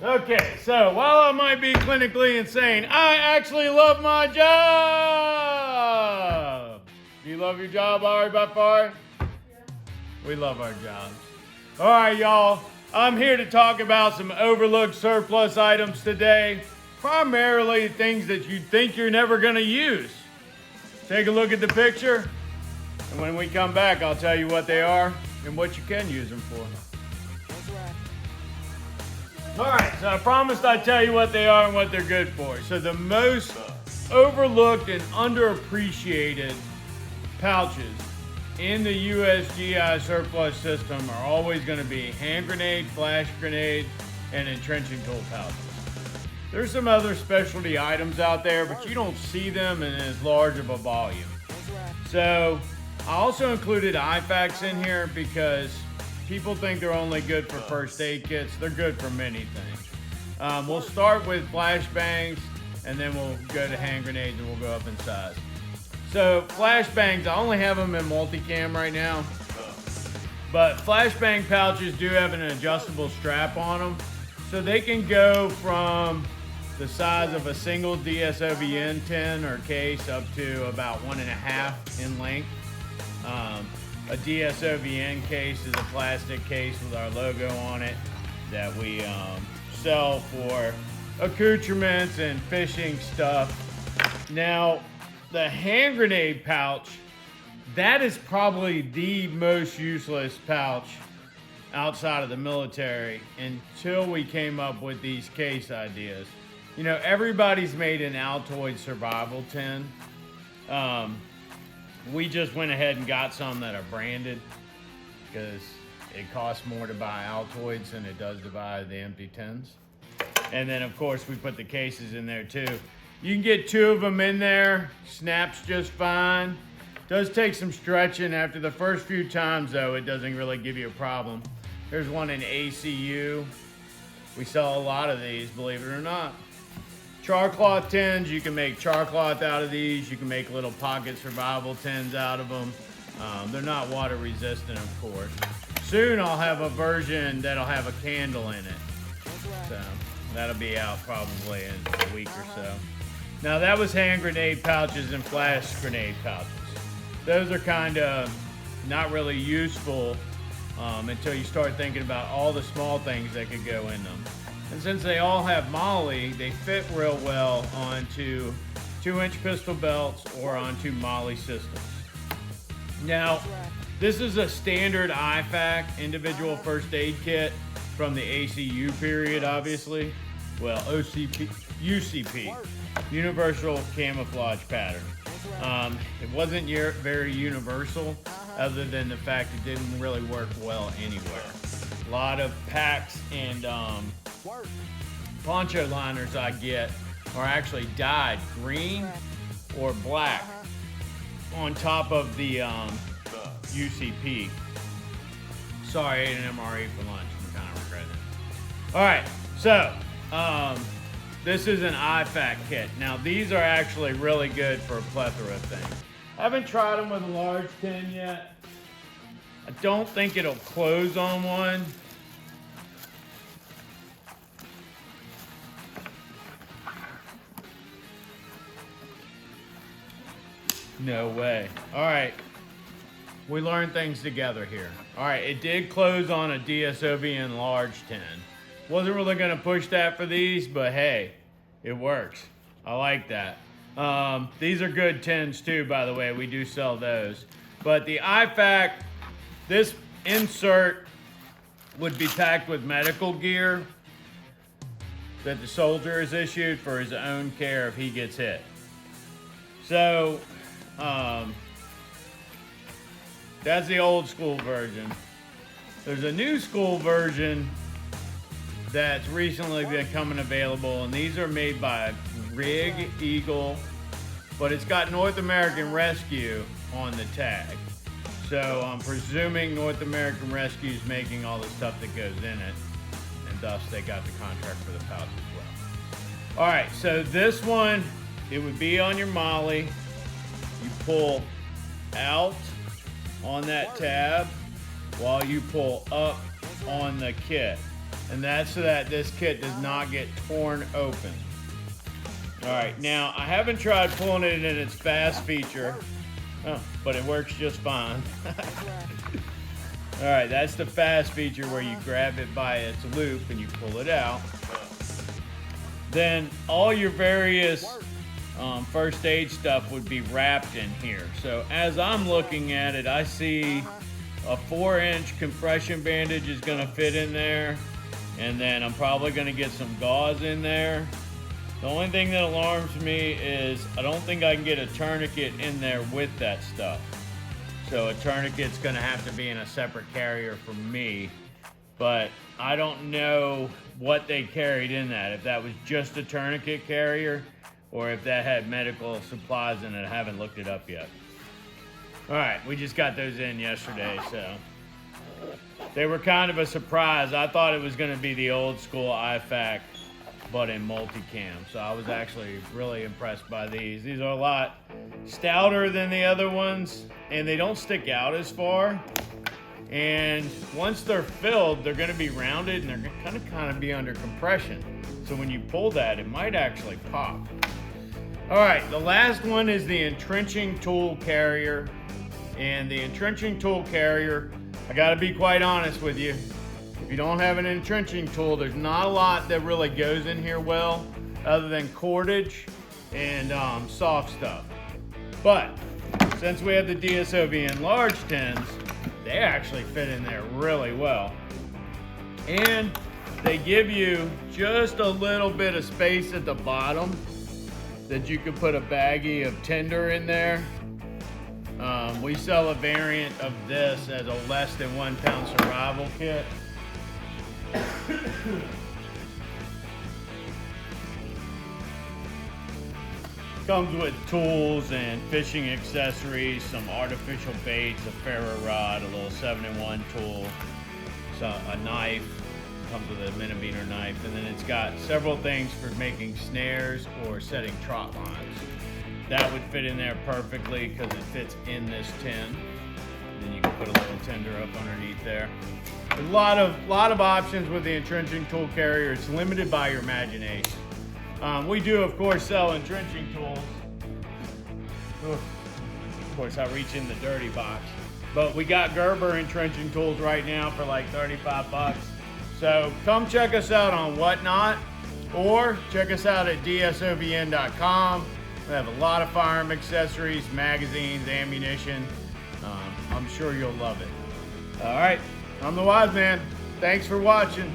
Okay, so while I might be clinically insane, I actually love my job. Do you love your job, Ari, by far? Yeah. We love our jobs. All right, y'all. I'm here to talk about some overlooked surplus items today. Primarily things that you think you're never going to use. Take a look at the picture, and when we come back, I'll tell you what they are and what you can use them for. All right, so I promised I'd tell you what they are and what they're good for. So the most overlooked and underappreciated pouches in the USGI surplus system are always going to be hand grenade, flash grenade, and entrenching tool pouches. There's some other specialty items out there, but you don't see them in as large of a volume. So I also included IFAKs in here because people think they're only good for first aid kits. They're good for many things. We'll start with flashbangs, and then we'll go to hand grenades, and we'll go up in size. So flashbangs, I only have them in multicam right now, but flashbang pouches do have an adjustable strap on them, so they can go from the size of a single DSOVN tin or case up to about 1.5 in length. A DSOVN case is a plastic case with our logo on it that we sell for accoutrements and fishing stuff. Now, the hand grenade pouch, that is probably the most useless pouch outside of the military until we came up with these case ideas. You know, everybody's made an Altoid survival tin. We just went ahead and got some that are branded because it costs more to buy Altoids than it does to buy the empty tins. And then, of course, we put the cases in there too. You can get 2 of them in there, snaps just fine. Does take some stretching. After the first few times, though, it doesn't really give you a problem. There's one in ACU. We sell a lot of these, believe it or not. Char cloth tins, you can make char cloth out of these. You can make little pocket survival tins out of them. They're not water resistant, of course. Soon I'll have a version that'll have a candle in it. So that'll be out probably in a week or so. Now that was hand grenade pouches and flash grenade pouches. Those are kind of not really useful until you start thinking about all the small things that could go in them. And since they all have MOLLE, they fit real well onto 2-inch pistol belts or onto MOLLE systems. Now, this is a standard IFAK, individual first aid kit from the ACU period, obviously. Well, UCP, Universal Camouflage Pattern. It wasn't very universal, other than the fact it didn't really work well anywhere. A lot of packs and poncho liners I get are actually dyed green or black on top of the UCP. Sorry, I ate an MRE for lunch. I'm kind of regretting it. All right, so this is an IFAK kit. Now, these are actually really good for a plethora of things. I haven't tried them with a large tin yet. I don't think it'll close on one. No way. All right. We learned things together here. All right, it did close on a DSOVN large tin. Wasn't really going to push that for these, but hey, it works. I like that. These are good tins too, by the way. We do sell those. But the IFAK, this insert would be packed with medical gear that the soldier is issued for his own care if he gets hit. So, that's the old school version. There's a new school version that's recently becoming available, and these are made by Rig Eagle, but it's got North American Rescue on the tag. So I'm presuming North American Rescue is making all the stuff that goes in it, and thus they got the contract for the pouch as well. All right, so this one, it would be on your MOLLE. You pull out on that tab while you pull up on the kit. And that's so that this kit does not get torn open. All right, now I haven't tried pulling it in its fast feature, but it works just fine. All right, that's the fast feature where you grab it by its loop and you pull it out. Then all your various first aid stuff would be wrapped in here. So as I'm looking at it, I see a 4-inch compression bandage is gonna fit in there. And then I'm probably gonna get some gauze in there. The only thing that alarms me is I don't think I can get a tourniquet in there with that stuff. So a tourniquet's gonna have to be in a separate carrier for me. But I don't know what they carried in that. If that was just a tourniquet carrier or if that had medical supplies in it. I haven't looked it up yet. All right, we just got those in yesterday, so. They were kind of a surprise. I thought it was gonna be the old school IFAC, but in multicam. So I was actually really impressed by these. These are a lot stouter than the other ones, and they don't stick out as far. And once they're filled, they're gonna be rounded and they're gonna kind of be under compression. So when you pull that, it might actually pop. All right, the last one is the entrenching tool carrier. And the entrenching tool carrier, I gotta be quite honest with you. If you don't have an entrenching tool, there's not a lot that really goes in here well, other than cordage and soft stuff. But since we have the DSOVN large tins, they actually fit in there really well. And they give you just a little bit of space at the bottom that you could put a baggie of tinder in there. We sell a variant of this as a less than 1 pound survival kit. Comes with tools and fishing accessories, some artificial baits, a ferro rod, a little 7-in-1 tool, a knife, comes with a millimeter knife, and then it's got several things for making snares or setting trot lines. That would fit in there perfectly because it fits in this tin. And then you can put a little tinder up underneath there. A lot of options with the entrenching tool carrier. It's limited by your imagination. We do, of course, sell entrenching tools. Of course, I reach in the dirty box. But we got Gerber entrenching tools right now for like 35 bucks. So come check us out on Whatnot or check us out at dsovn.com. We have a lot of firearm accessories, magazines, ammunition. I'm sure you'll love it. All right, I'm the Wise Man. Thanks for watching.